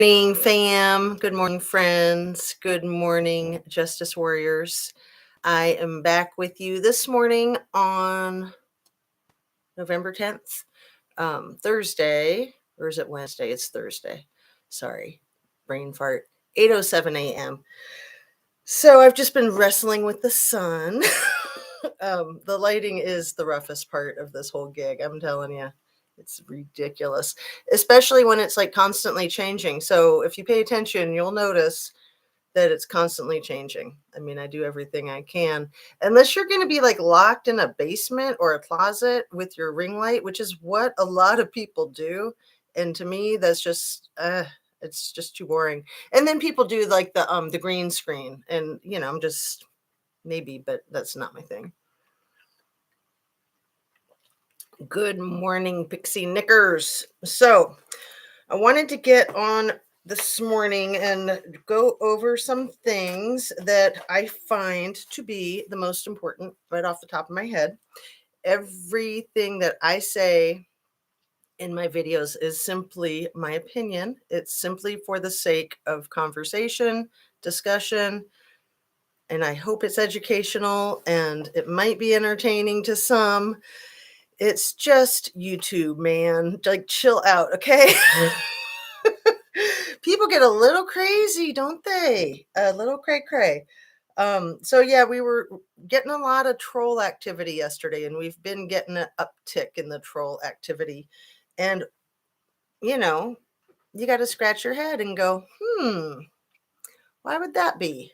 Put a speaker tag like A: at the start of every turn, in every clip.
A: Morning, fam. Good morning, friends. Good morning, Justice Warriors. I am back with you this morning on November 10th, Thursday, or is it Wednesday? It's Thursday. Sorry, brain fart. 8:07 a.m. So I've just been wrestling with the sun. The lighting is the roughest part of this whole gig. I'm telling you, it's ridiculous, especially when it's like constantly changing. So if you pay attention, you'll notice that it's constantly changing. I mean, I do everything I can, unless you're going to be like locked in a basement or a closet with your ring light, which is what a lot of people do. And to me, that's just, it's just too boring. And then people do like the green screen, and I'm just maybe, but that's not my thing. Good morning, Pixie Knickers. So I wanted to get on this morning and go over some things that I find to be the most important right off the top of my head. Everything that I say in my videos is simply my opinion. It's simply for the sake of conversation, discussion, and I hope it's educational and it might be entertaining to some. It's just YouTube, man. Like, chill out, okay? People get a little crazy, don't they? A little cray cray. So yeah, we were getting a lot of troll activity yesterday, and we've been getting an uptick in the troll activity. And you know, you got to scratch your head and go, why would that be?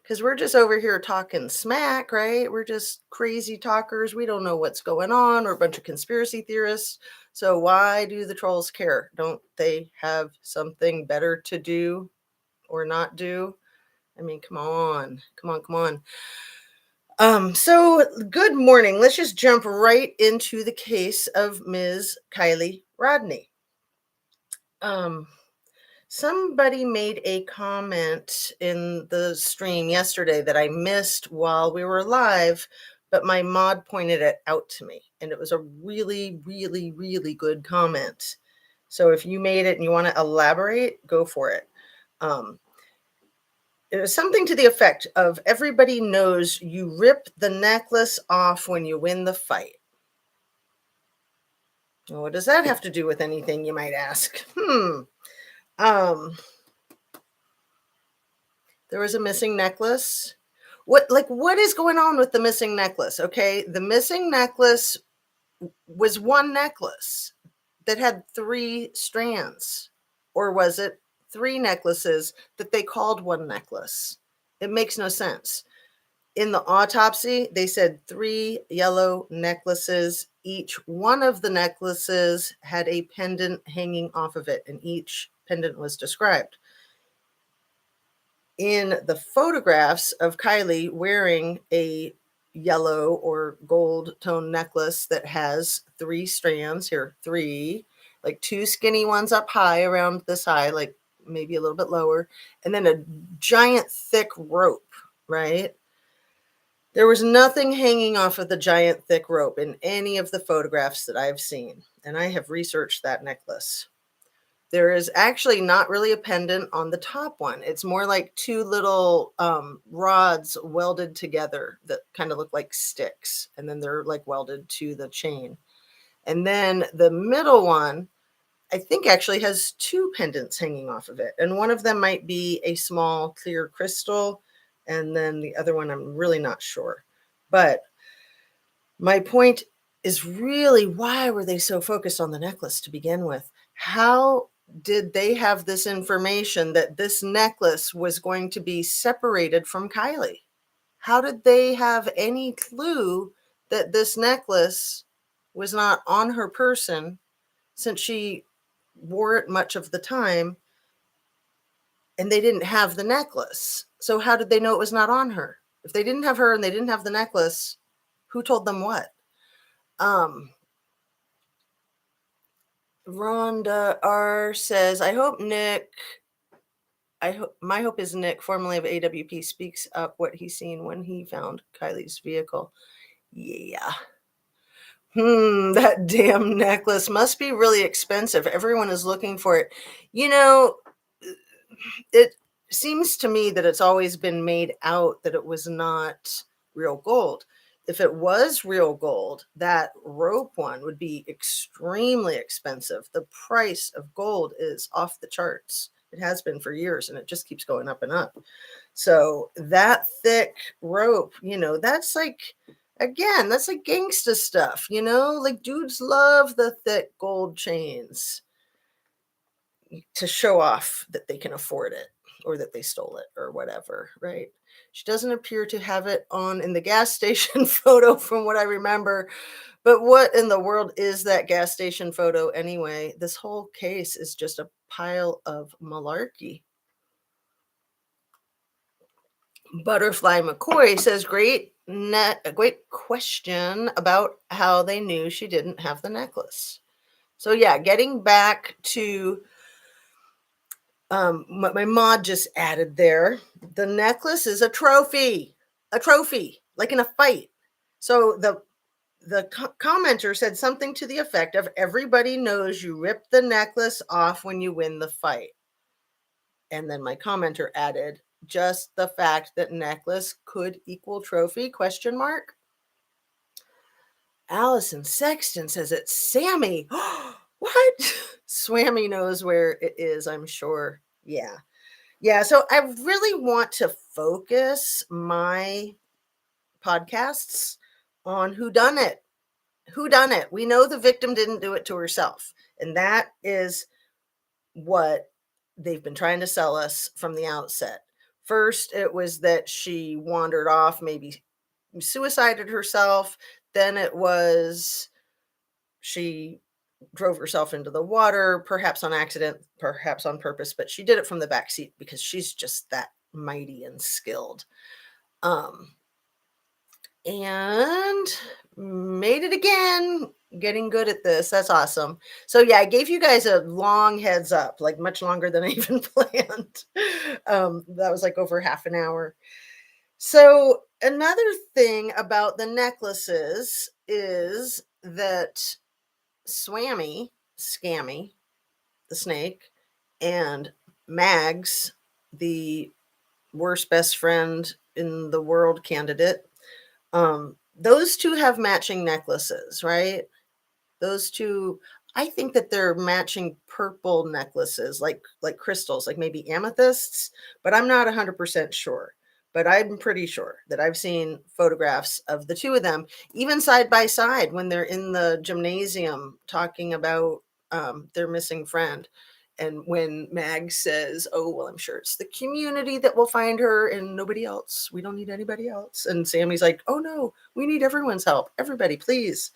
A: Because we're just over here talking smack, right? We're just crazy talkers. We don't know what's going on. We're a bunch of conspiracy theorists. So why do the trolls care? Don't they have something better to do or not do? I mean, come on. So good morning. Let's just jump right into the case of Ms. Kiely Rodni. Somebody made a comment in the stream yesterday that I missed while we were live, but my mod pointed it out to me, and it was a really, really, really good comment. So if you made it and you want to elaborate, go for it. It was something to the effect of, everybody knows you rip the necklace off when you win the fight. Well, what does that have to do with anything, you might ask? There was a missing necklace. What is going on with the missing necklace? Okay, the missing necklace was one necklace that had 3 strands, or was it 3 necklaces that they called one necklace? It makes no sense. In the autopsy, they said 3 yellow necklaces. Each one of the necklaces had a pendant hanging off of it, and each pendant was described. In the photographs of Kiely wearing a yellow or gold tone necklace that has 3 strands, here 3, like 2 skinny ones up high around this high, like maybe a little bit lower, and then a giant thick rope, right? There was nothing hanging off of the giant thick rope in any of the photographs that I've seen, and I have researched that necklace. There is actually not really a pendant on the top one. It's more like 2 little rods welded together that kind of look like sticks, and then they're like welded to the chain. And then the middle one, I think, actually has 2 pendants hanging off of it, and one of them might be a small clear crystal, and then the other one I'm really not sure. But my point is, really, why were they so focused on the necklace to begin with? How did they have this information that this necklace was going to be separated from Kiely? How did they have any clue that this necklace was not on her person, since she wore it much of the time, and they didn't have the necklace? So how did they know it was not on her? If they didn't have her and they didn't have the necklace, who told them what? Rhonda R says, my hope is Nick, formerly of AWP, speaks up what he's seen when he found Kiely's vehicle. Yeah. That damn necklace must be really expensive. Everyone is looking for it. it seems to me that it's always been made out that it was not real gold. If it was real gold, that rope one would be extremely expensive. The price of gold is off the charts. It has been for years, and it just keeps going up and up. So that thick rope, that's like, again, that's like gangsta stuff, like dudes love the thick gold chains to show off that they can afford it or that they stole it or whatever, right? She doesn't appear to have it on in the gas station photo from what I remember. But what in the world is that gas station photo anyway? This whole case is just a pile of malarkey. Butterfly McCoy says, great question about how they knew she didn't have the necklace. So yeah, getting back to what my mod just added there, the necklace is a trophy, like in a fight. So the commenter said something to the effect of, everybody knows you rip the necklace off when you win the fight. And then my commenter added, just the fact that necklace could equal trophy, question mark. Allison Sexton says it's Sammy. What? Swammy knows where it is, I'm sure. Yeah, so I really want to focus my podcasts on who done it. We know the victim didn't do it to herself, and that is what they've been trying to sell us from the outset. First, it was that she wandered off, maybe suicided herself. Then it was she drove herself into the water, perhaps on accident, perhaps on purpose, but she did it from the back seat because she's just that mighty and skilled. And made it again, getting good at this. That's awesome. So yeah, I gave you guys a long heads up, like much longer than I even planned. That was like over half an hour. So another thing about the necklaces is that Scammy, the snake, and Mags, the worst best friend in the world candidate, those two have matching necklaces, right? Those two, I think that they're matching purple necklaces, like crystals, like maybe amethysts, but I'm not 100% sure. But I'm pretty sure that I've seen photographs of the two of them, even side by side, when they're in the gymnasium talking about their missing friend. And when Mag says, oh, well, I'm sure it's the community that will find her and nobody else. We don't need anybody else. And Sammy's like, oh, no, we need everyone's help. Everybody, please.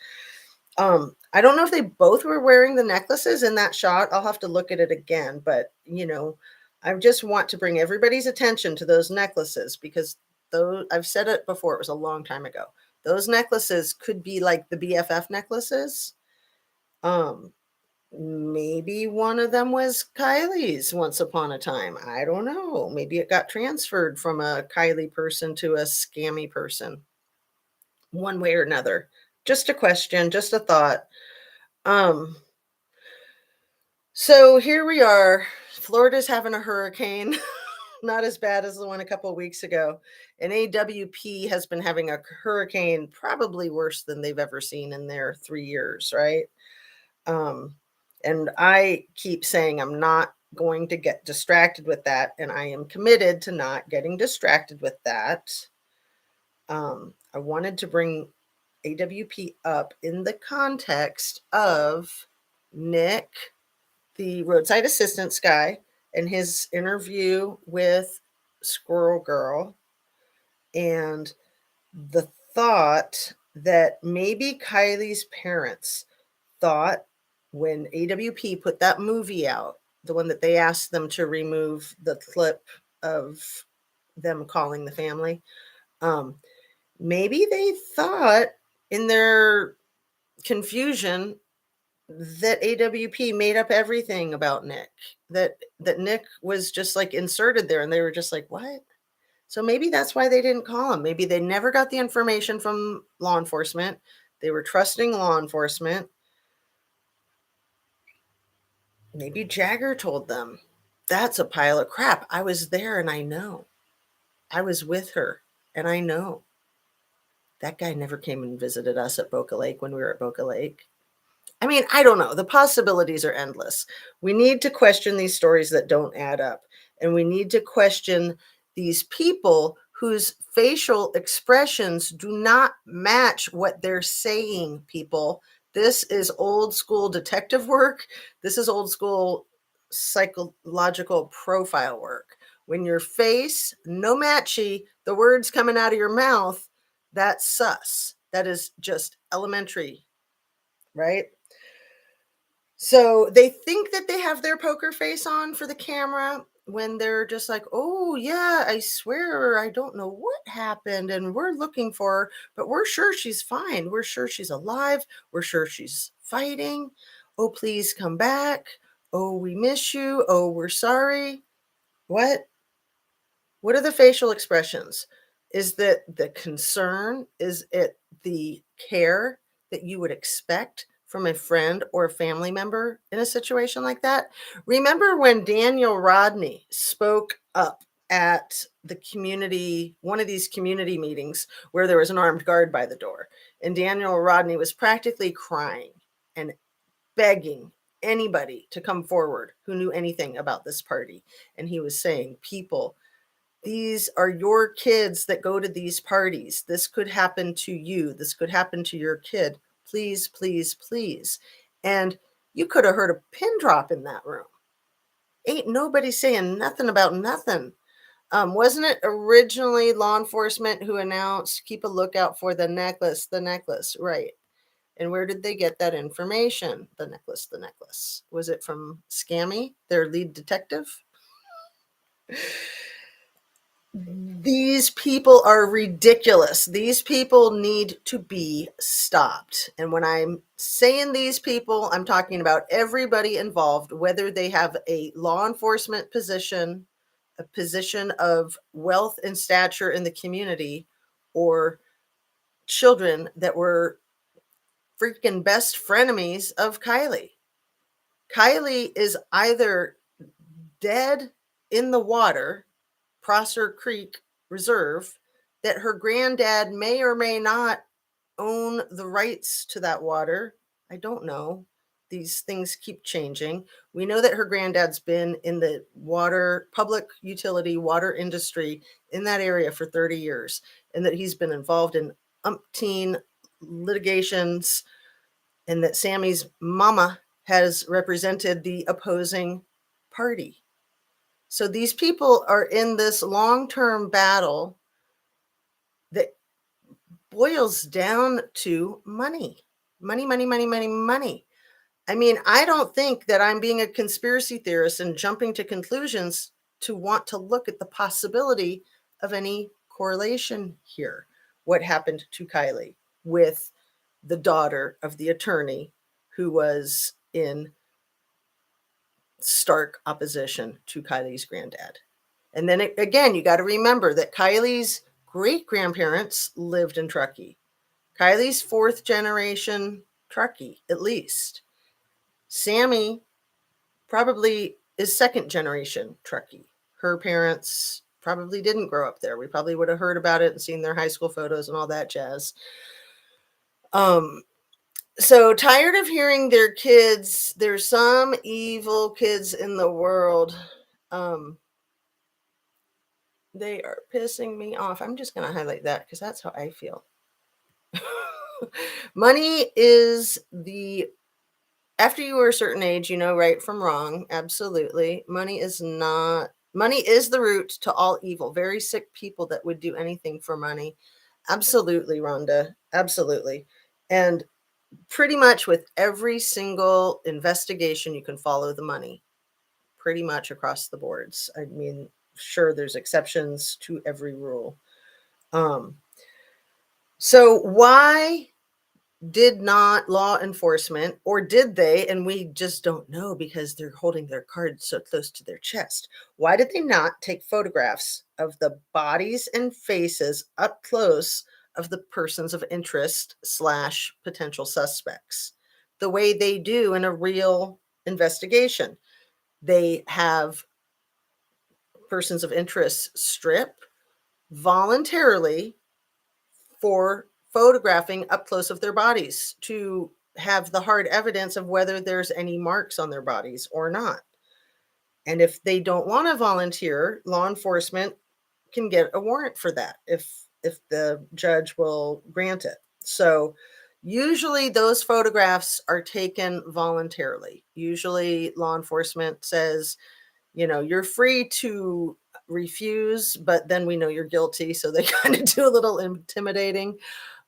A: I don't know if they both were wearing the necklaces in that shot. I'll have to look at it again. But, I just want to bring everybody's attention to those necklaces because I've said it before. It was a long time ago. Those necklaces could be like the BFF necklaces. Maybe one of them was Kiely's once upon a time. I don't know. Maybe it got transferred from a Kiely person to a scammy person. One way or another. Just a question, just a thought. So here we are. Florida's having a hurricane. Not as bad as the one a couple of weeks ago. And AWP has been having a hurricane probably worse than they've ever seen in their 3 years, right? And I keep saying I'm not going to get distracted with that, and I am committed to not getting distracted with that. I wanted to bring AWP up in the context of Nick, the roadside assistance guy, and his interview with Squirrel Girl, and the thought that maybe Kiely's parents thought when AWP put that movie out, the one that they asked them to remove the clip of them calling the family, maybe they thought in their confusion that AWP made up everything about Nick, that Nick was just like inserted there, and they were just like, what? So maybe that's why they didn't call him. Maybe they never got the information from law enforcement. They were trusting law enforcement. Maybe Jagger told them. That's a pile of crap. I was there and I know. I was with her and I know. That guy never came and visited us at Boca Lake when we were at Boca Lake. I mean, I don't know. The possibilities are endless. We need to question these stories that don't add up. And we need to question these people whose facial expressions do not match what they're saying, people. This is old school detective work. This is old school psychological profile work. When your face, no matchy, the words coming out of your mouth, that's sus. That is just elementary, right? So they think that they have their poker face on for the camera when they're just like, oh, yeah, I swear, I don't know what happened. And we're looking for her, but we're sure she's fine. We're sure she's alive. We're sure she's fighting. Oh, please come back. Oh, we miss you. Oh, we're sorry. What? What are the facial expressions? Is that the concern? Is it the care that you would expect from a friend or a family member in a situation like that? Remember when Daniel Rodney spoke up at the community, one of these community meetings where there was an armed guard by the door, and Daniel Rodney was practically crying and begging anybody to come forward who knew anything about this party. And he was saying, people, these are your kids that go to these parties. This could happen to you. This could happen to your kid. Please, please, please. And you could have heard a pin drop in that room. Ain't nobody saying nothing about nothing. Wasn't it originally law enforcement who announced, keep a lookout for the necklace, right? And where did they get that information? The necklace, the necklace. Was it from Scammy, their lead detective? These people are ridiculous. These people need to be stopped. And when I'm saying these people, I'm talking about everybody involved, whether they have a law enforcement position, a position of wealth and stature in the community, or children that were freaking best frenemies of Kiely. Kiely is either dead in the water, Prosser Creek Reserve, that her granddad may or may not own the rights to that water. I don't know. These things keep changing. We know that her granddad's been in the water, public utility water industry in that area for 30 years, and that he's been involved in umpteen litigations, and that Sammy's mama has represented the opposing party. So these people are in this long-term battle that boils down to money. Money, money, money, money, money. I mean, I don't think that I'm being a conspiracy theorist and jumping to conclusions to want to look at the possibility of any correlation here. What happened to Kiely with the daughter of the attorney who was in stark opposition to Kiely's granddad? And then again, you got to remember that Kiely's great grandparents lived in Truckee. Kiely's fourth generation Truckee, at least. Sammy probably is second generation Truckee. Her parents probably didn't grow up there. We probably would have heard about it and seen their high school photos and all that jazz. So tired of hearing their kids, there's some evil kids in the world. They are pissing me off. I'm just going to highlight that because that's how I feel. Money is after you are a certain age, you know right from wrong. Absolutely. Money is the root to all evil. Very sick people that would do anything for money. Absolutely, Rhonda. Absolutely. And pretty much with every single investigation, you can follow the money pretty much across the boards. I mean, sure, there's exceptions to every rule. So why did not law enforcement, or did they, and we just don't know because they're holding their cards so close to their chest, why did they not take photographs of the bodies and faces up close of the persons of interest / potential suspects the way they do in a real investigation? They have persons of interest strip voluntarily for photographing up close of their bodies to have the hard evidence of whether there's any marks on their bodies or not. And if they don't want to volunteer, law enforcement can get a warrant for that if the judge will grant it. So usually those photographs are taken voluntarily. Usually law enforcement says, you're free to refuse, but then we know you're guilty. So they kind of do a little intimidating.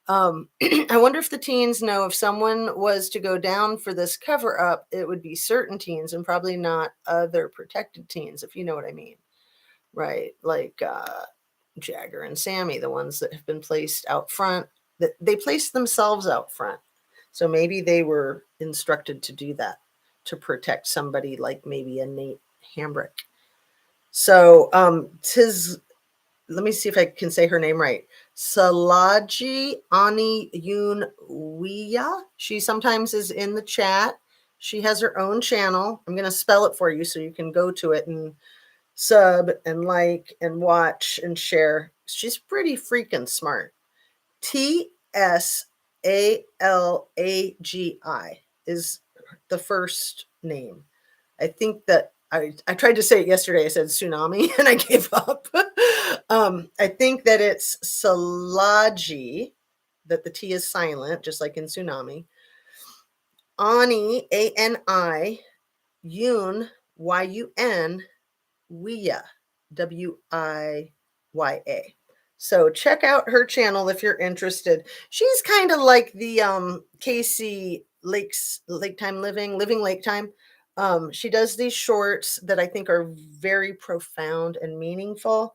A: I wonder if the teens know if someone was to go down for this cover up, it would be certain teens and probably not other protected teens, if you know what I mean. Right. Like Jagger and Sammy, the ones that have been placed out front, that they placed themselves out front. So maybe they were instructed to do that to protect somebody like maybe a Nate Hambrick. So let me see if I can say her name right. Salaji Ani Yun Wiya. She sometimes is in the chat. She has her own channel. I'm going to spell it for you so you can go to it and sub and like and watch and share. She's pretty freaking smart. TSALAGI is the first name. I think that I tried to say it yesterday. I said tsunami and I gave up. I think that it's Salaji, that the T is silent, just like in tsunami. Ani, ANI, Yun, YUN, Wiya, WIYA. So check out her channel if you're interested. She's kind of like the Casey Lake Time Living Lake Time. She does these shorts that I think are very profound and meaningful.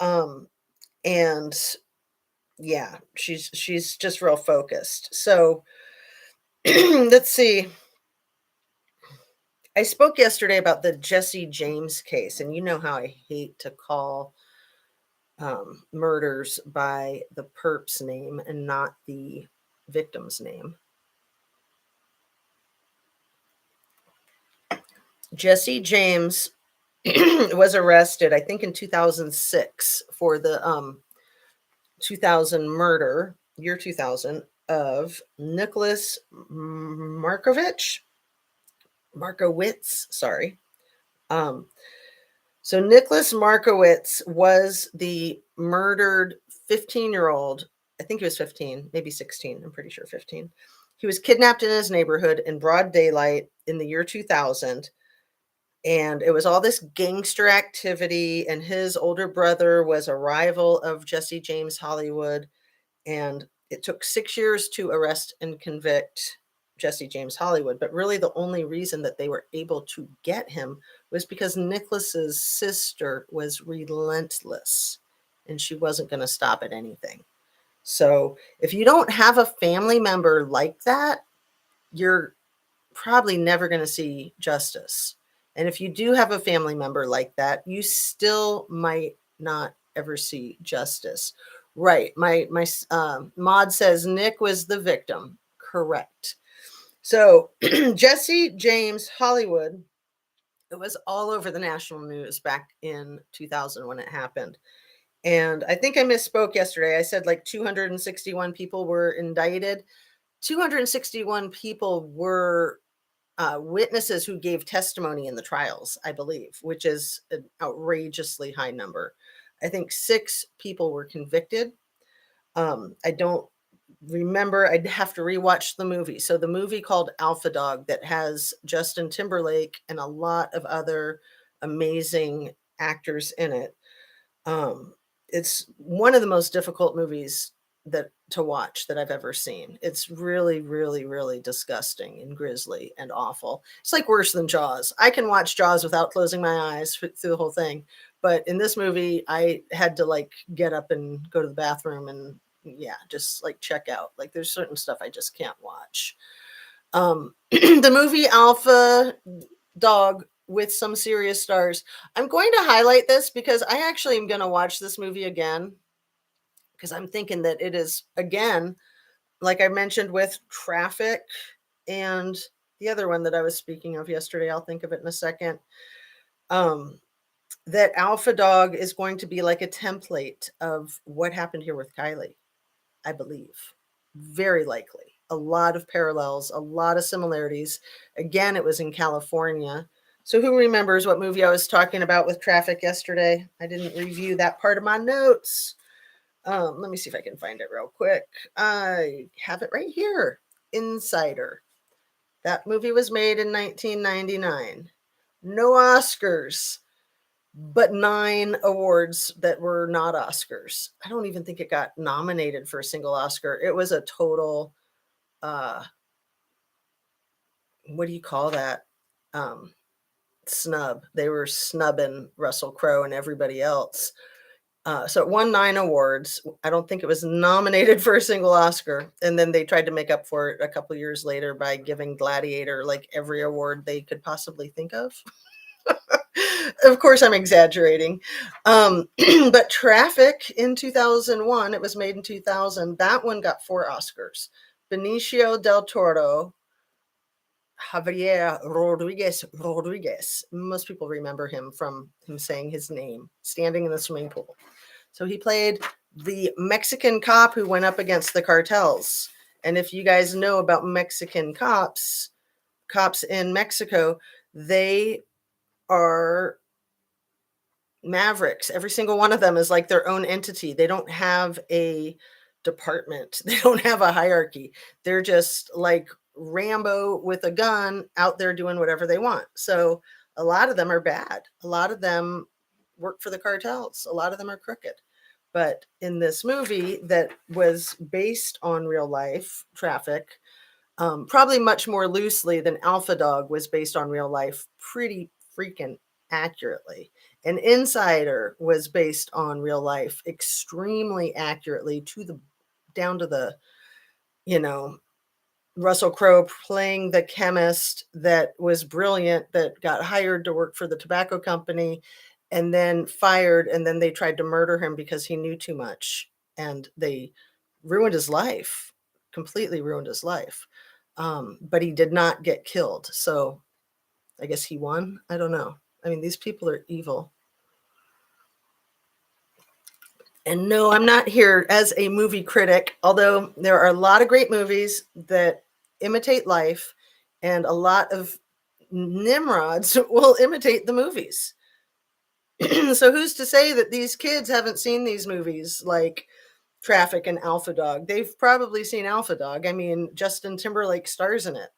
A: And yeah, she's just real focused. So let's see. I spoke yesterday about the Jesse James case, and you know how I hate to call murders by the perp's name and not the victim's name. Jesse James was arrested, I think, in 2006 for the 2000 murder, year 2000, of Nicholas Markowitz, sorry. So Nicholas Markowitz was the murdered 15-year-old. I think he was 15, maybe 16. I'm pretty sure 15. He was kidnapped in his neighborhood in broad daylight in the year 2000. And it was all this gangster activity. And his older brother was a rival of Jesse James Hollywood. And it took 6 years to arrest and convict Jesse James Hollywood. But really the only reason that they were able to get him was because Nicholas's sister was relentless and she wasn't going to stop at anything. So if you don't have a family member like that, you're probably never going to see justice. And if you do have a family member like that, you still might not ever see justice. Right. My mod says Nick was the victim. Correct. So Jesse James Hollywood, it was all over the national news back in 2000 when it happened. And I think I misspoke yesterday. I said like 261 people were indicted. 261 people were witnesses who gave testimony in the trials, I believe, which is an outrageously high number. I think 6 people were convicted. I don't remember. I'd have to rewatch the movie. So the movie called Alpha Dog that has Justin Timberlake and a lot of other amazing actors in it. It's one of the most difficult movies to watch that I've ever seen. It's really, really, really disgusting and grisly and awful. It's like worse than Jaws. I can watch Jaws without closing my eyes through the whole thing. But in this movie, I had to like get up and go to the bathroom and just like check out. Like there's certain stuff I just can't watch. The movie Alpha Dog with some serious stars. I'm going to highlight this because I actually am going to watch this movie again because I'm thinking that it is, again, like I mentioned with Traffic and the other one that I was speaking of yesterday. I'll think of it in a second. that Alpha Dog is going to be like a template of what happened here with Kiely, I believe. Very likely. A lot of parallels, a lot of similarities. Again, it was in California. So who remembers what movie I was talking about with traffic yesterday? I didn't review that part of my notes. Let me see if I can find it real quick. I have it right here. Insider. That movie was made in 1999. No Oscars, but 9 awards that were not Oscars. I don't even think it got nominated for a single Oscar. It was a total, what do you call that? Snub. They were snubbing Russell Crowe and everybody else. So it won 9 awards. I don't think it was nominated for a single Oscar. And then they tried to make up for it a couple years later by giving Gladiator like every award they could possibly think of. Of course, I'm exaggerating. But Traffic in 2001, it was made in 2000. That one got 4 Oscars. Benicio del Toro, Javier Rodriguez. Most people remember him from him saying his name, standing in the swimming pool. So he played the Mexican cop who went up against the cartels. And if you guys know about Mexican cops in Mexico, they are mavericks. Every single one of them is like their own entity. They don't have a department. They don't have a hierarchy. They're just like Rambo with a gun out there doing whatever they want. So a lot of them are bad. A lot of them work for the cartels. A lot of them are crooked. But in this movie that was based on real life, Traffic, probably much more loosely than Alpha Dog was based on real life, pretty freaking accurately. And Insider was based on real life extremely accurately to the down to the, you know, Russell Crowe playing the chemist that was brilliant, that got hired to work for the tobacco company and then fired. And then they tried to murder him because he knew too much. And they ruined his life, completely ruined his life. But he did not get killed. So I guess he won. I don't know. I mean, these people are evil. And no, I'm not here as a movie critic, although there are a lot of great movies that imitate life, and a lot of Nimrods will imitate the movies. So who's to say that these kids haven't seen these movies like Traffic and Alpha Dog? They've probably seen Alpha Dog. I mean, Justin Timberlake stars in it,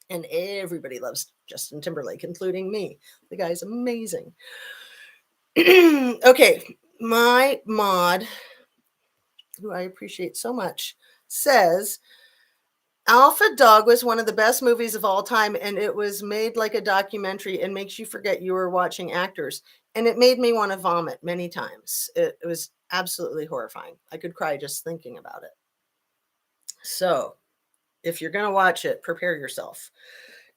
A: and everybody loves Justin Timberlake, including me. The guy's amazing. Okay, my mod, who I appreciate so much, says Alpha Dog was one of the best movies of all time, and it was made like a documentary and makes you forget you were watching actors. And it made me want to vomit many times. It was absolutely horrifying. I could cry just thinking about it. So if you're going to watch it, prepare yourself.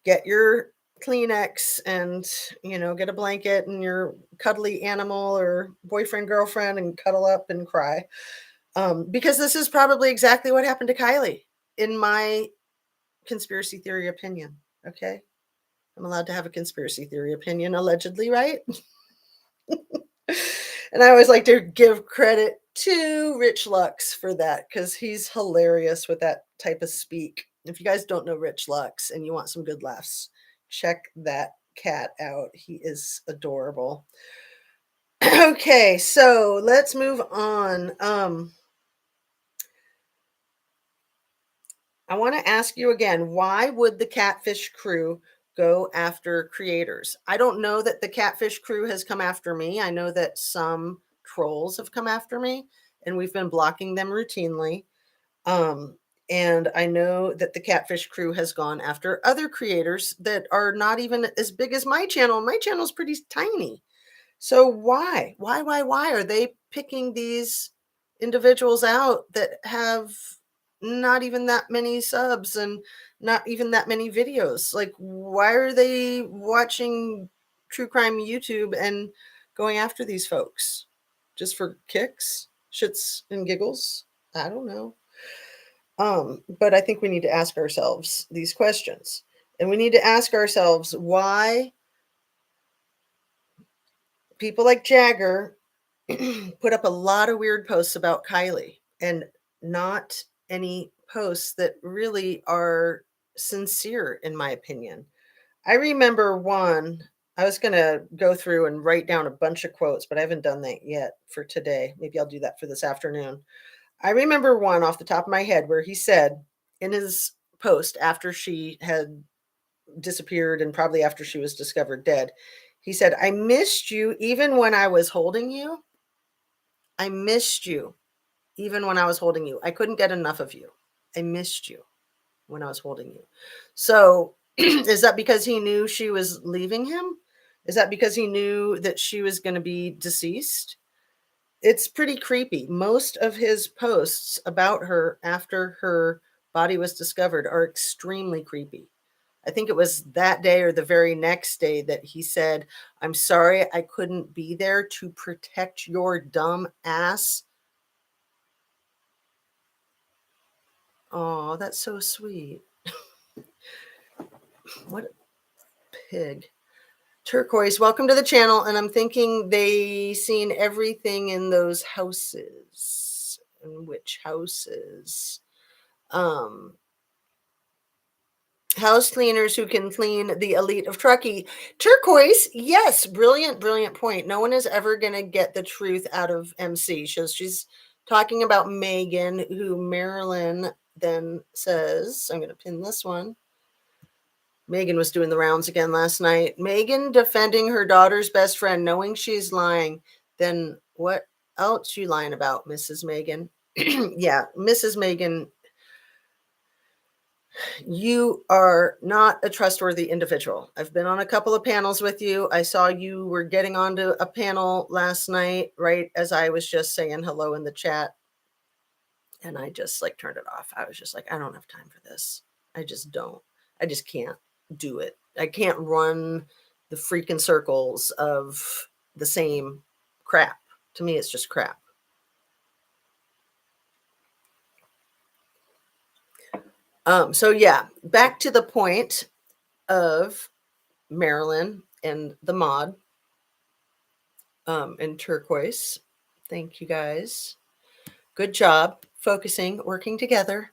A: Get your Kleenex and, get a blanket and your cuddly animal or boyfriend, girlfriend, and cuddle up and cry. Because this is probably exactly what happened to Kiely, in my conspiracy theory opinion. Okay. I'm allowed to have a conspiracy theory opinion, allegedly, right? And I always like to give credit to Rich Lux for that, because he's hilarious with that type of speak. If you guys don't know Rich Lux and you want some good laughs, check that cat out. He is adorable. Okay, so let's move on. I want to ask you again, why would the Catfish crew go after creators? I don't know that the Catfish crew has come after me. I know that some trolls have come after me, and we've been blocking them routinely. And I know that the Catfish crew has gone after other creators that are not even as big as my channel. My channel is pretty tiny. So why? Why are they picking these individuals out that have not even that many subs and not even that many videos? Like, why are they watching true crime YouTube and going after these folks? Just for kicks, shits and giggles? I don't know. But I think we need to ask ourselves these questions. And we need to ask ourselves why people like Jagger put up a lot of weird posts about Kylie and not any posts that really are sincere, in my opinion. I remember one, I was going to go through and write down a bunch of quotes, but I haven't done that yet for today. Maybe I'll do that for this afternoon. I remember one off the top of my head where he said in his post after she had disappeared and probably after she was discovered dead, he said, I missed you even when I was holding you. I missed you even when I was holding you. I couldn't get enough of you. I missed you when I was holding you. So is that because he knew she was leaving him? Is that because he knew that she was going to be deceased? It's pretty creepy. Most of his posts about her after her body was discovered are extremely creepy. I think it was that day or the very next day that he said, I'm sorry I couldn't be there to protect your dumb ass. Oh, that's so sweet. What a pig. Turquoise, welcome to the channel. And I'm thinking they seen everything in those houses. In which houses? House cleaners who can clean the elite of Truckee. Turquoise, yes, brilliant, brilliant point. No one is ever going to get the truth out of MC. She's talking about Megan, who Marilyn then says, I'm going to pin this one. Megan was doing the rounds again last night. Megan defending her daughter's best friend, knowing she's lying. Then what else you lying about, Mrs. Megan? Yeah, Mrs. Megan, you are not a trustworthy individual. I've been on a couple of panels with you. I saw you were getting onto a panel last night, right as I was just saying hello in the chat. And I just like turned it off. I was just like, I don't have time for this. I just don't. I just can't do it. I can't run the freaking circles of the same crap. To me, it's just crap. So yeah, back to the point of Marilyn and the mod and Turquoise. Thank you guys. Good job focusing, working together.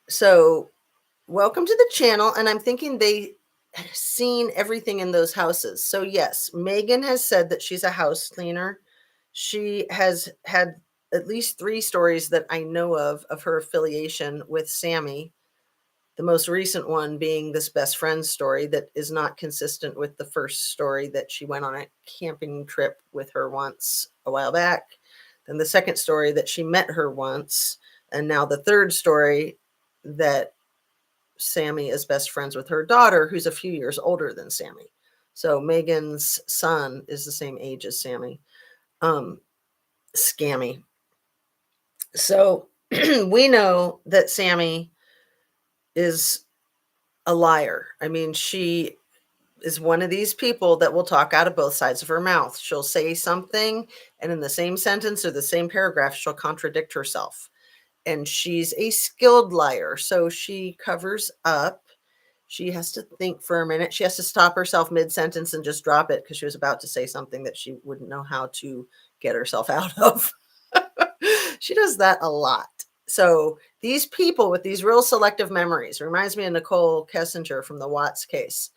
A: So welcome to the channel. And I'm thinking they seen everything in those houses. So yes, Megan has said that she's a house cleaner. She has had at least 3 stories that I know of her affiliation with Sammy. The most recent one being this best friend story that is not consistent with the first story that she went on a camping trip with her once a while back. Then the second story that she met her once. And now the third story that Sammy is best friends with her daughter, who's a few years older than Sammy. So Megan's son is the same age as Sammy. Scammy. So we know that Sammy is a liar. I mean, she is one of these people that will talk out of both sides of her mouth. She'll say something, and in the same sentence or the same paragraph, she'll contradict herself. And she's a skilled liar. So she covers up. She has to think for a minute. She has to stop herself mid-sentence and just drop it because she was about to say something that she wouldn't know how to get herself out of. She does that a lot. So these people with these real selective memories reminds me of Nicole Kessinger from the Watts case.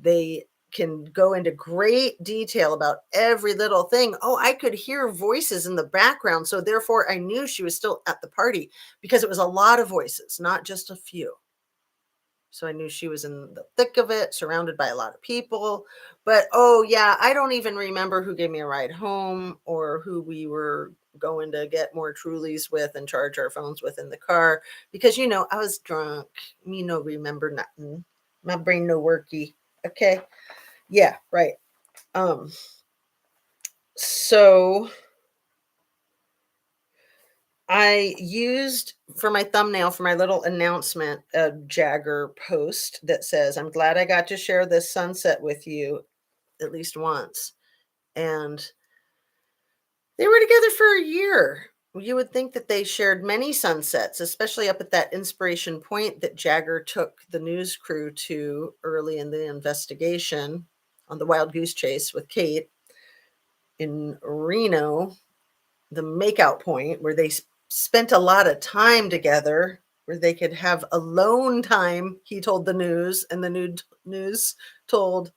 A: They can go into great detail about every little thing. Oh, I could hear voices in the background. So therefore I knew she was still at the party because it was a lot of voices, not just a few. So I knew she was in the thick of it, surrounded by a lot of people. But, oh, yeah, I don't even remember who gave me a ride home or who we were going to get more Trulies with and charge our phones with in the car. Because, you know, I was drunk. Me no remember nothing. My brain no worky. Okay. Yeah, right. So I used for my thumbnail for my little announcement a Jagger post that says, I'm glad I got to share this sunset with you at least once. And they were together for a year. You would think that they shared many sunsets, especially up at that inspiration point that Jagger took the news crew to early in the investigation on the wild goose chase with Kate in Reno, the makeout point where they spent a lot of time together, where they could have alone time. He told the news, and the news told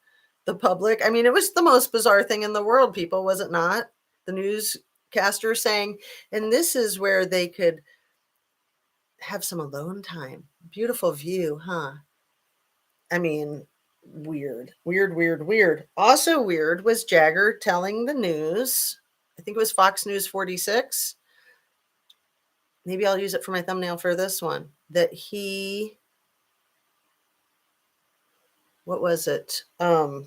A: the public. I mean, it was the most bizarre thing in the world, people, was it not? The newscaster saying, and this is where they could have some alone time. Beautiful view, huh? I mean, weird, weird, weird, weird. Also weird was Jagger telling the news, I think it was Fox News 46. Maybe I'll use it for my thumbnail for this one, that what was it? That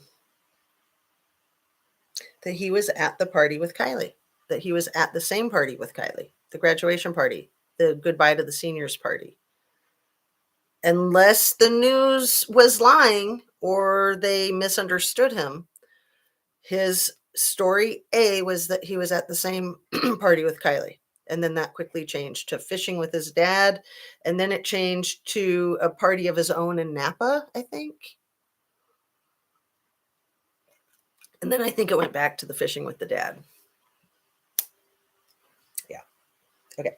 A: he was at the party with Kiely, that he was at the same party with Kiely, the graduation party, the goodbye to the seniors party. Unless the news was lying or they misunderstood him, his story A was that he was at the same party with Kiely. And then that quickly changed to fishing with his dad. And then it changed to a party of his own in Napa, I think. And then I think it went back to the fishing with the dad. Yeah. Okay.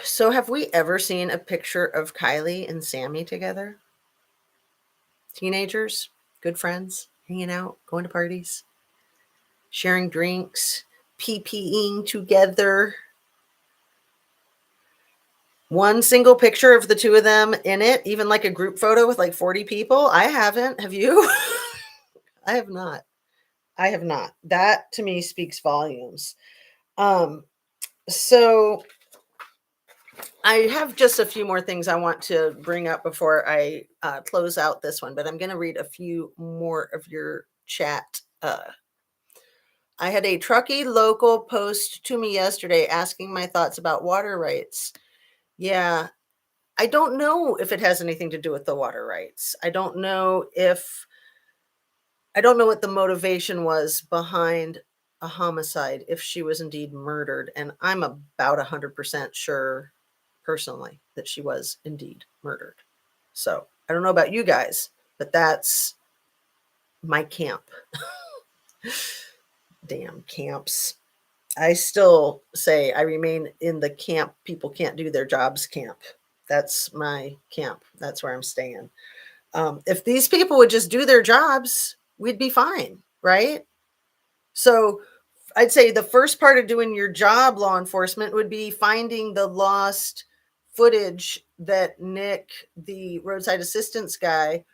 A: So have we ever seen a picture of Kiely and Sammy together? Teenagers, good friends, hanging out, going to parties, sharing drinks, PPing together. One single picture of the two of them in it, even like a group photo with like 40 people. I haven't. Have you? I have not. I have not. That to me speaks volumes. So I have just a few more things I want to bring up before I close out this one, but I'm going to read a few more of your chat. I had a Truckee local post to me yesterday asking my thoughts about water rights. Yeah, I don't know if it has anything to do with the water rights. I don't know what the motivation was behind a homicide if she was indeed murdered. And I'm about 100% sure personally that she was indeed murdered. So I don't know about you guys, but that's my camp. Damn camps. I still say I remain in the camp people can't do their jobs camp. That's my camp. That's where I'm staying. If these people would just do their jobs, we'd be fine, right? So I'd say the first part of doing your job, law enforcement, would be finding the lost footage that Nick, the roadside assistance guy,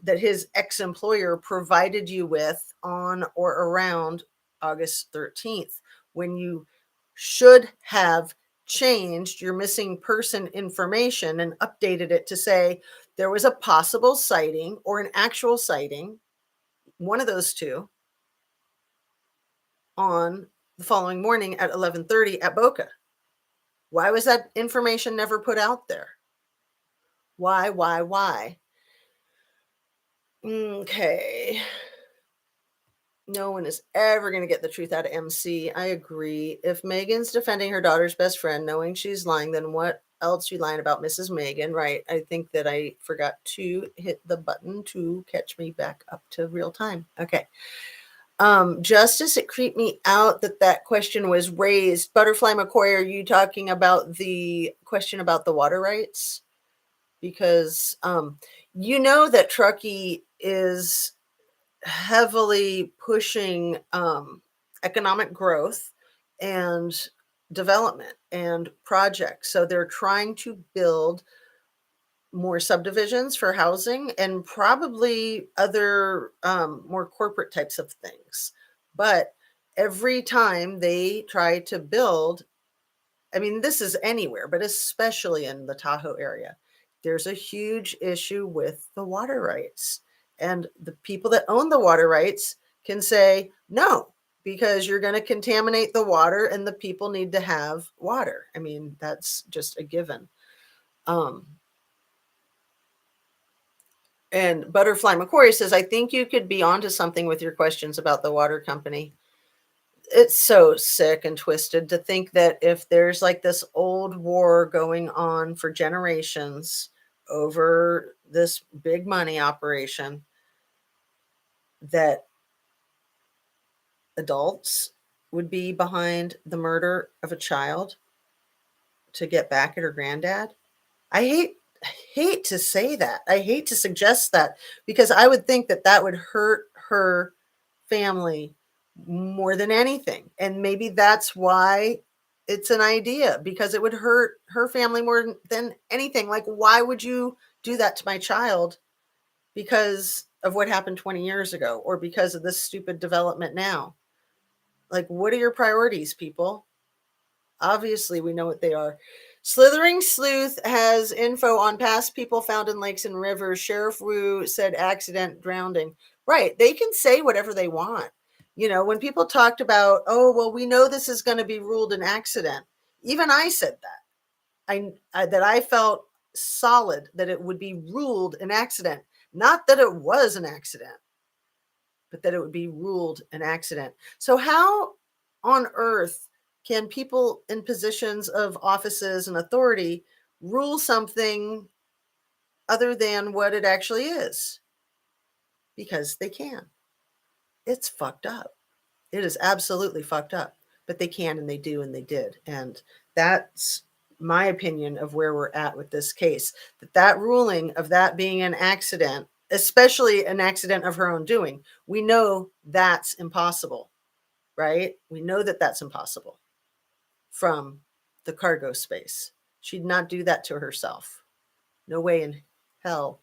A: that his ex-employer provided you with on or around August 13th, when you should have changed your missing person information and updated it to say there was a possible sighting or an actual sighting, one of those two, on the following morning at 11:30 at Boca. Why was that information never put out there? Why? Okay. No one is ever going to get the truth out of MC. I agree. If Megan's defending her daughter's best friend, knowing she's lying, then what else you lying about Mrs. Megan? Right. I think that I forgot to hit the button to catch me back up to real time. Okay. Justice, it creeped me out that question was raised. Butterfly McCoy, are you talking about the question about the water rights? Because you know that Truckee is heavily pushing economic growth and development and projects. So they're trying to build more subdivisions for housing and probably other more corporate types of things. But every time they try to build, I mean, this is anywhere, but especially in the Tahoe area, there's a huge issue with the water rights. And the people that own the water rights can say no, because you're going to contaminate the water and the people need to have water. I mean, that's just a given. And Butterfly McCoy says, I think you could be onto something with your questions about the water company. It's so sick and twisted to think that if there's like this old war going on for generations over this big money operation, that adults would be behind the murder of a child to get back at her granddad. I hate to say that. I hate to suggest that, because I would think that that would hurt her family more than anything. And maybe that's why it's an idea, because it would hurt her family more than anything. Like, why would you do that to my child because of what happened 20 years ago, or because of this stupid development now? Like, what are your priorities, people? Obviously, we know what they are. Slithering Sleuth has info on past people found in lakes and rivers. Sheriff Wu said accident, drowning. Right. They can say whatever they want. You know, when people talked about, oh, well, we know this is going to be ruled an accident. Even I said that. That I felt solid that it would be ruled an accident. Not that it was an accident, but that it would be ruled an accident. So how on earth can people in positions of offices and authority rule something other than what it actually is? Because they can. It's fucked up. It is absolutely fucked up. But they can, and they do, and they did. And that's my opinion of where we're at with this case. That ruling of that being an accident, especially an accident of her own doing, we know that's impossible, right? We know that that's impossible from the cargo space. She'd not do that to herself. No way in hell.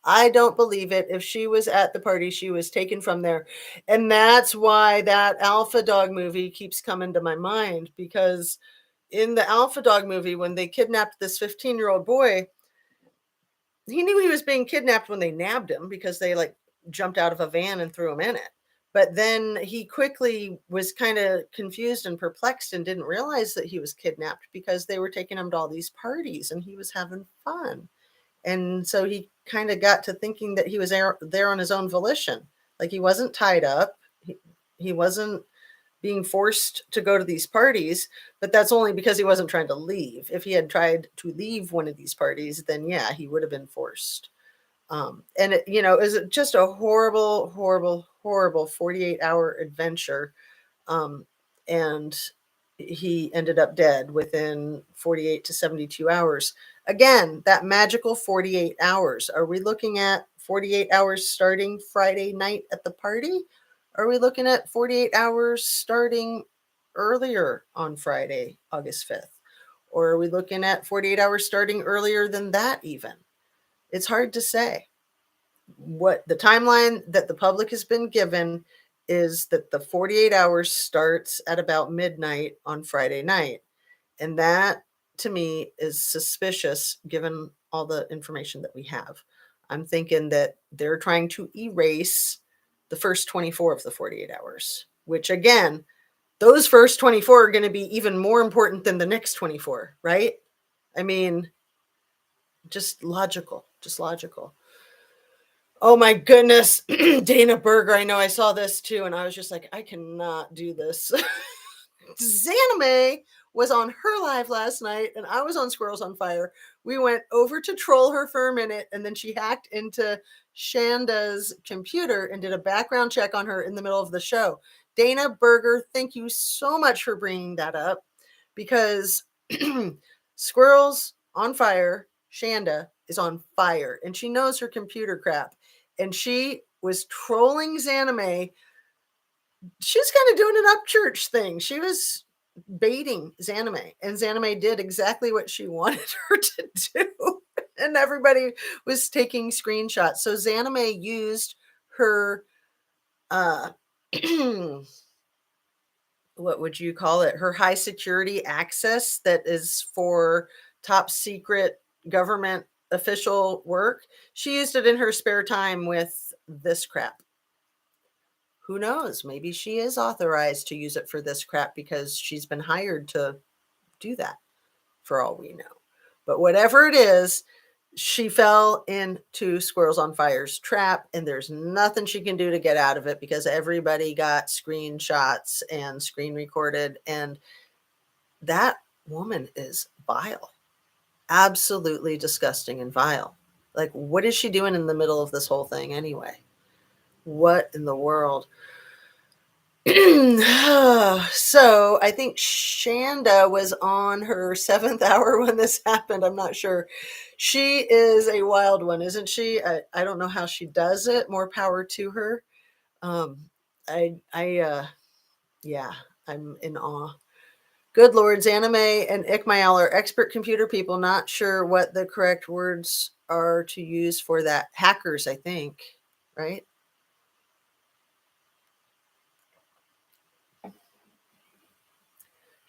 A: I don't believe it. If she was at the party, she was taken from there. And that's why that Alpha Dog movie keeps coming to my mind, because in the Alpha Dog movie, when they kidnapped this 15-year-old boy, he knew he was being kidnapped when they nabbed him, because they like jumped out of a van and threw him in it. But then he quickly was kind of confused and perplexed and didn't realize that he was kidnapped, because they were taking him to all these parties and he was having fun. And so he kind of got to thinking that he was there on his own volition. Like, he wasn't tied up. He wasn't being forced to go to these parties, but that's only because he wasn't trying to leave. If he had tried to leave one of these parties, then yeah, he would have been forced. And it, you know, it was just a horrible, horrible, horrible 48-hour adventure. And he ended up dead within 48 to 72 hours. Again, that magical 48 hours. Are we looking at 48 hours starting Friday night at the party? Are we looking at 48 hours starting earlier on Friday, August 5th? Or are we looking at 48 hours starting earlier than that even? It's hard to say. What the timeline that the public has been given is that the 48 hours starts at about midnight on Friday night. And that, to me, is suspicious given all the information that we have. I'm thinking that they're trying to erase the first 24 of the 48 hours, which, again, those first 24 are going to be even more important than the next 24, right? I mean, just logical, just logical. Oh my goodness. Dana Berger, I know I saw this too, and I was just like, I cannot do this. Zanime was on her live last night, and I was on Squirrels on Fire. We went over to troll her for a minute, and then she hacked into Shanda's computer and did a background check on her in the middle of the show. Dana Berger, thank you so much for bringing that up, because Squirrels on Fire, Shanda, is on fire, and she knows her computer crap. And she was trolling Zanime. She was kind of doing an Upchurch thing. She was baiting Zanime, and Zanime did exactly what she wanted her to do. And everybody was taking screenshots. So Zanime used her what would you call it? Her high security access that is for top secret government official work. She used it in her spare time with this crap. Who knows? Maybe she is authorized to use it for this crap because she's been hired to do that, for all we know. But whatever it is, She fell into Squirrels on Fire's trap, and there's nothing she can do to get out of it because everybody got screenshots and screen recorded. And that woman is vile, absolutely disgusting and vile. Like, what is she doing in the middle of this whole thing anyway? What in the world? So I think Shanda was on her seventh hour when this happened. I'm not sure. She is a wild one, isn't she? I don't know how she does it. More power to her. Um, yeah, I'm in awe. Good lords, Anime and Ikmael are expert computer people. Not sure what the correct words are to use for that. Hackers, I think, right?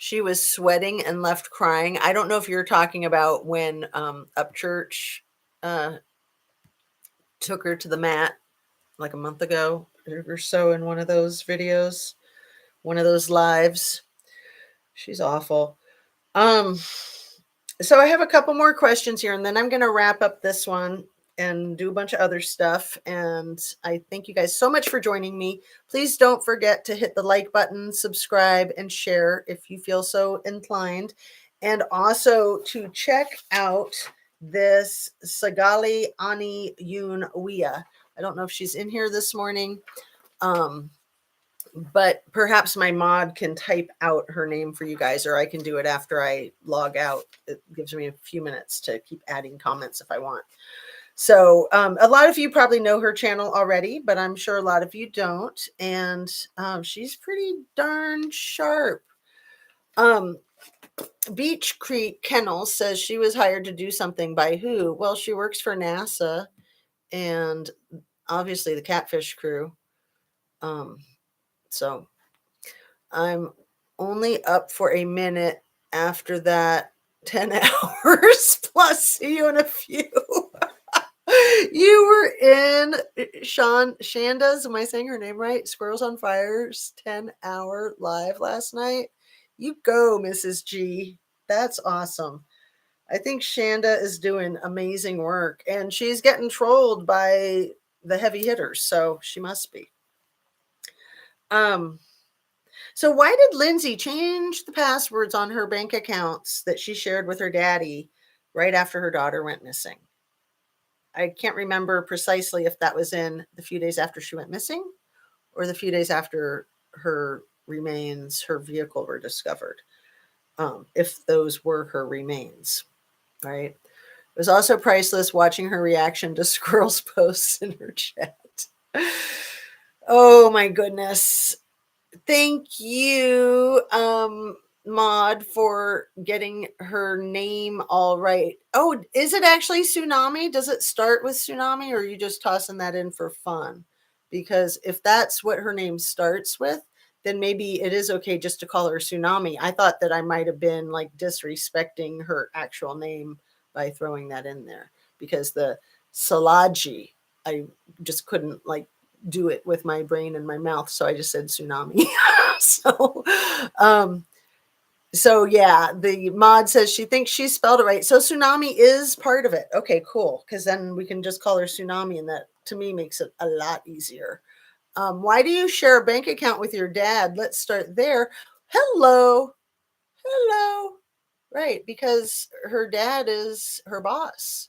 A: She was sweating and left crying. I don't know if you're talking about when Upchurch uh, took her to the mat like a month ago or so in one of those videos, one of those lives. She's awful. Um, so I have a couple more questions here, and then I'm going to wrap up this one and do a bunch of other stuff. And I thank you guys so much for joining me. Please don't forget to hit the like button, subscribe, and share if you feel so inclined. And also to check out this Sagali Ani Yun Wia. I don't know if she's in here this morning. But perhaps my mod can type out her name for you guys, or I can do it after I log out. It gives me a few minutes to keep adding comments if I want. So a lot of you probably know her channel already, but I'm sure a lot of you don't. And she's pretty darn sharp. Beach Creek Kennel says she was hired to do something by who? Well, she works for NASA and obviously the Catfish crew. So I'm only up for a minute after that. 10 hours plus. See you in a few. You were in Shanda's, am I saying her name right? Squirrels on Fire's 10-hour live last night. You go, Mrs. G. That's awesome. I think Shanda is doing amazing work, and she's getting trolled by the heavy hitters, so she must be. So why did Lindsay change the passwords on her bank accounts that she shared with her daddy right after her daughter went missing? I can't remember precisely if that was in the few days after she went missing or the few days after her remains, her vehicle were discovered. If those were her remains, right? It was also priceless watching her reaction to Squirrel's posts in her chat. Oh my goodness. Thank you, Maud, for getting her name all right. Oh, is it actually Tsunami? Does it start with Tsunami, or are you just tossing that in for fun? Because if that's what her name starts with, then maybe it is okay just to call her Tsunami. I thought that I might have been like disrespecting her actual name by throwing that in there because the Salaji, I just couldn't like do it with my brain and my mouth, so I just said Tsunami. so um so yeah, the mod says she thinks she spelled it right, so Tsunami is part of it. Okay, cool, because then we can just call her Tsunami, and that to me makes it a lot easier. Why do you share a bank account with your dad? Let's start there. Hello. Right, because her dad is her boss.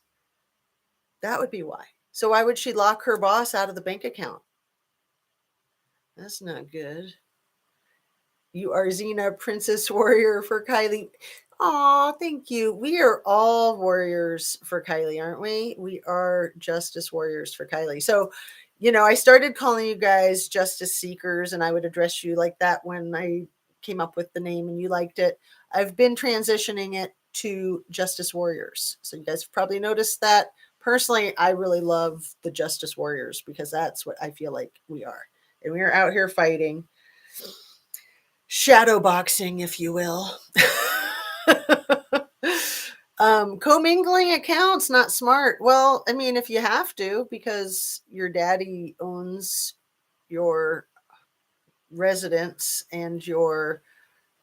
A: That would be why. So why would she lock her boss out of the bank account? That's not good. You are Xena, Princess Warrior for Kiely. Aw, thank you. We are all warriors for Kiely, aren't we? We are justice warriors for Kiely. So, I started calling you guys justice seekers, and I would address you like that when I came up with the name and you liked it. I've been transitioning it to justice warriors. So you guys have probably noticed that. Personally, I really love the justice warriors because that's what I feel like we are. And we are out here fighting shadow boxing, if you will. Commingling accounts, not smart. Well, I mean, if you have to, because your daddy owns your residence and your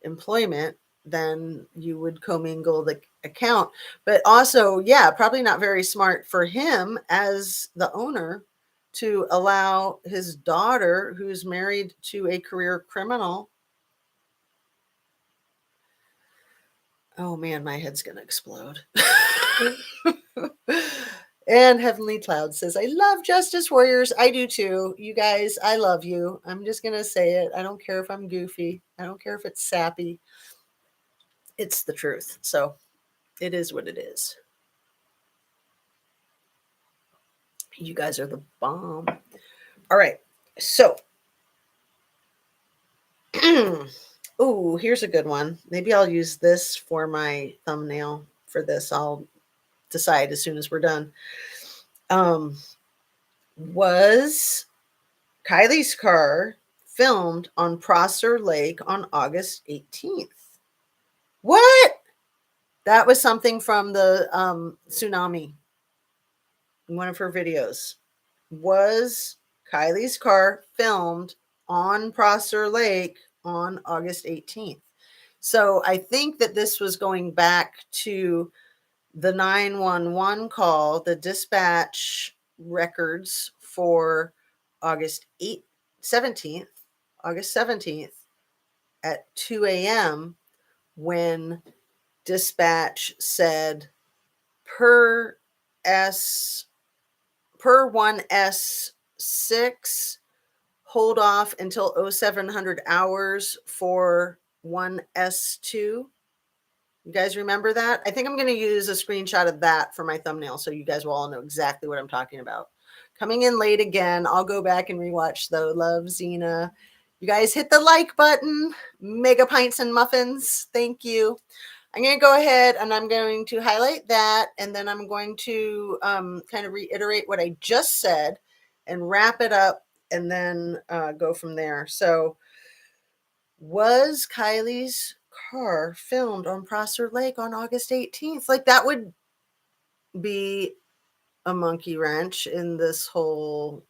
A: employment, then you would commingle the account. But also, yeah, probably not very smart for him as the owner to allow his daughter, who's married to a career criminal. Oh man, my head's gonna explode. And Heavenly Cloud says, I love Justice Warriors. I do too. You guys, I love you. I'm just going to say it. I don't care if I'm goofy. I don't care if it's sappy. It's the truth. So it is what it is. You guys are the bomb. All right. So, oh, here's a good one. Maybe I'll use this for my thumbnail for this. I'll decide as soon as we're done. Was Kiely's car filmed on Prosser Lake on August 18th? What? That was something from the tsunami in one of her videos. Was Kiely's car filmed on Prosser Lake on August 18th? So I think that this was going back to the 911 call, the dispatch records for August 17th, August 17th at 2 a.m. when dispatch said per 1S6, hold off until 0700 hours for 1S2. You guys remember that? I think I'm going to use a screenshot of that for my thumbnail so you guys will all know exactly what I'm talking about. Coming in late again. I'll go back and rewatch though. Love, Xena. You guys hit the like button. Mega pints and muffins. Thank you. I'm going to go ahead and I'm going to highlight that. And then I'm going to kind of reiterate what I just said and wrap it up and then go from there. So was Kiely's car filmed on Prosser Lake on August 18th? Like that would be a monkey wrench in this whole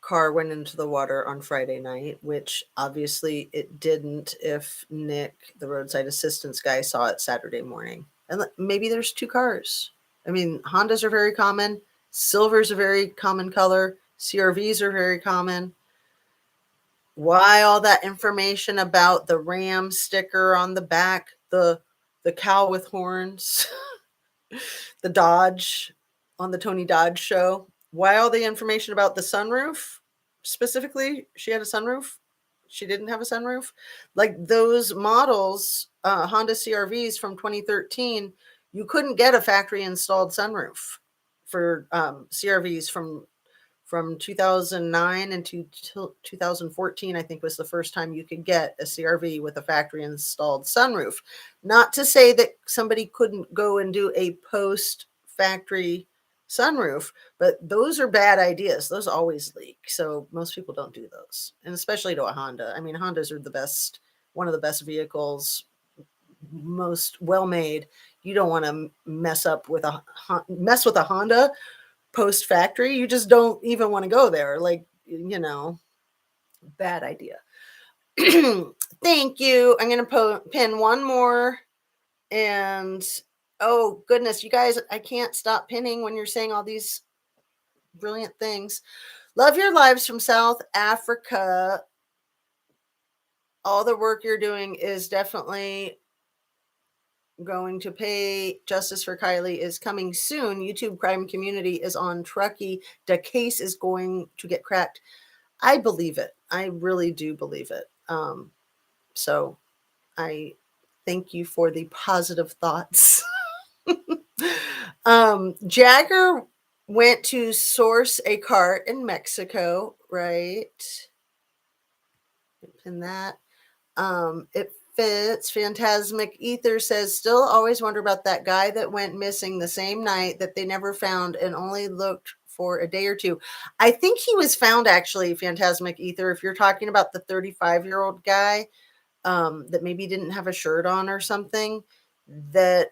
A: car went into the water on Friday night, which obviously it didn't if Nick, the roadside assistance guy, saw it Saturday morning. And maybe there's two cars. I mean, Hondas are very common. Silver's a very common color. CRVs are very common. Why all that information about the Ram sticker on the back, the cow with horns, the Dodge on the Tony Dodge show? Why all the information about the sunroof? Specifically, she had a sunroof. She didn't have a sunroof. Like those models, Honda CRVs from 2013, you couldn't get a factory installed sunroof for CRVs from 2009 and to 2014, I think was the first time you could get a CRV with a factory installed sunroof. Not to say that somebody couldn't go and do a post factory sunroof, but those are bad ideas. Those always leak. So most people don't do those. And especially to a Honda. I mean, Hondas are the best, one of the best vehicles, most well made. You don't want to mess with a Honda post factory. You just don't even want to go there. Like, bad idea. Thank you. I'm going to pin one more. And oh goodness, you guys, I can't stop pinning when you're saying all these brilliant things. Love your lives from South Africa. All the work you're doing is definitely going to pay. Justice for Kiely is coming soon. YouTube crime community is on Truckee. The case is going to get cracked. I believe it. I really do believe it. So I thank you for the positive thoughts. Jagger went to source a cart in Mexico, right? And that it fits. Phantasmic Ether says, still always wonder about that guy that went missing the same night that they never found and only looked for a day or two. I think he was found actually, Phantasmic Ether, if you're talking about the 35-year-old guy that maybe didn't have a shirt on or something, that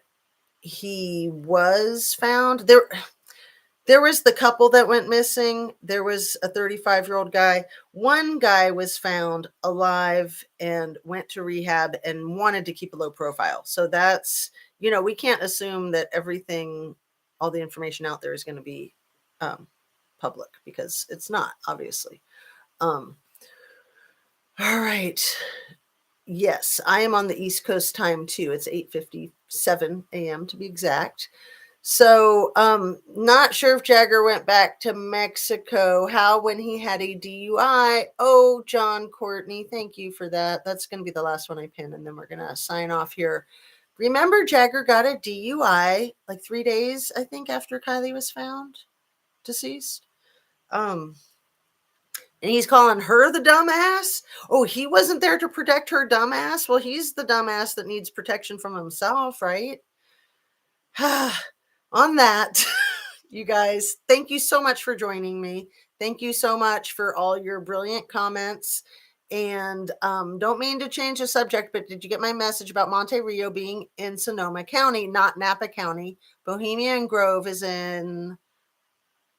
A: he was found there. There was the couple that went missing. There was a 35-year-old guy. One guy was found alive and went to rehab and wanted to keep a low profile. So that's, we can't assume that everything, all the information out there is going to be public, because it's not, obviously. All right. Yes, I am on the East Coast time too. It's 8:57 a.m. to be exact. So, not sure if Jagger went back to Mexico. How when he had a DUI? Oh, John Courtney, thank you for that. That's going to be the last one I pin, and then we're going to sign off here. Remember, Jagger got a DUI like 3 days, I think, after Kiely was found deceased. And he's calling her the dumbass. Oh, he wasn't there to protect her dumbass. Well, he's the dumbass that needs protection from himself, right? On that, you guys, thank you so much for joining me. Thank you so much for all your brilliant comments. And don't mean to change the subject, but did you get my message about Monte Rio being in Sonoma County, not Napa County? Bohemian Grove is in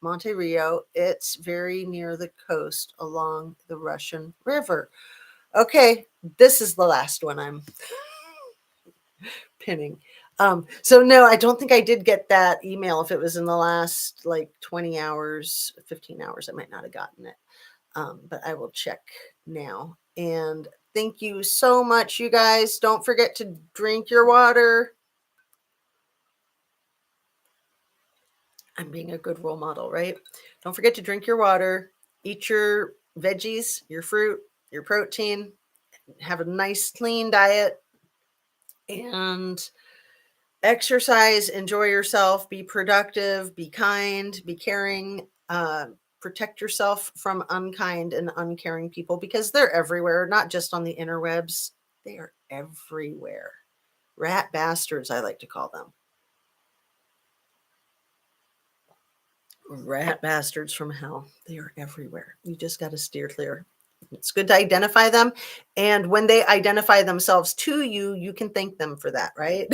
A: Monte Rio. It's very near the coast along the Russian River. Okay, this is the last one I'm pinning. So no, I don't think I did get that email. If it was in the last like 20 hours, 15 hours, I might not have gotten it. But I will check now. And thank you so much, you guys. Don't forget to drink your water. I'm being a good role model, right? Don't forget to drink your water, eat your veggies, your fruit, your protein, have a nice clean diet, and exercise, enjoy yourself, be productive, be kind, be caring, protect yourself from unkind and uncaring people, because they're everywhere, not just on the interwebs. They are everywhere. Rat bastards, I like to call them. Rat bastards from hell. They are everywhere. You just got to steer clear. It's good to identify them. And when they identify themselves to you, you can thank them for that, right?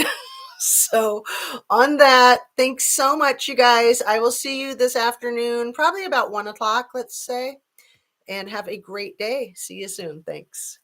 A: So on that, thanks so much, you guys. I will see you this afternoon, probably about 1 o'clock, let's say, and have a great day. See you soon. Thanks.